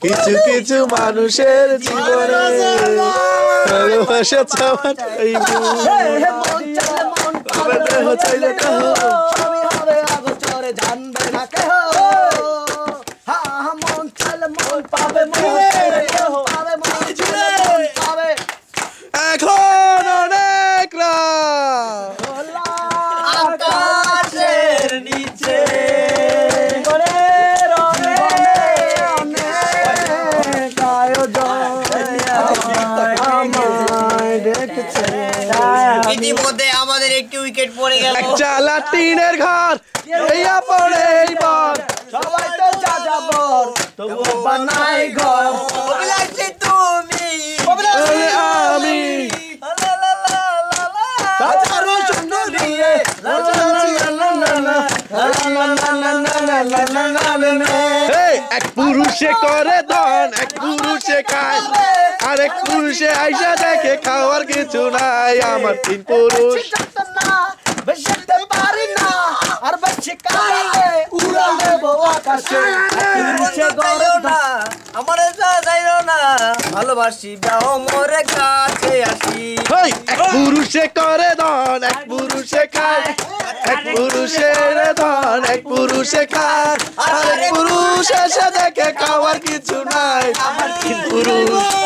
কিছু কিছু মানুষের জীবনে ভালোবাসা চাওয়ার এই জানবে না কেহ মন চাইলে মন পাবে এখন অনেক রাত আকাশের নিচে ইতিমধ্যে আমাদের একটি উইকেট পড়ে গেল। চালা টিনের ঘর এইয়া পড়ে এইবার সবাই তো যাযাবর তবু বানাই ঘর অভিলাষী তুমি আমি হাজারো সুন্দরী এক পুরুষে করে ধন এক পুরুষে খায় আর এক পুরুষে আইসা দেখে খাওয়ার কিছু নাই আমার তিন পুরুষ বেশিতে পারি না আর বেশি কালে উড়া দেব আকাশে পুরুষে গরো না আমার যাইও না ভালোবাসি যাও মোরে কাছে আসি এক পুরুষে করে ধন এক পুরুষে খায় এক পুরুষের ধন এক পুরুষে খায় আর এক পুরুষ এসে দেখে খাওয়ার কিছু নাই আমার তিন পুরুষ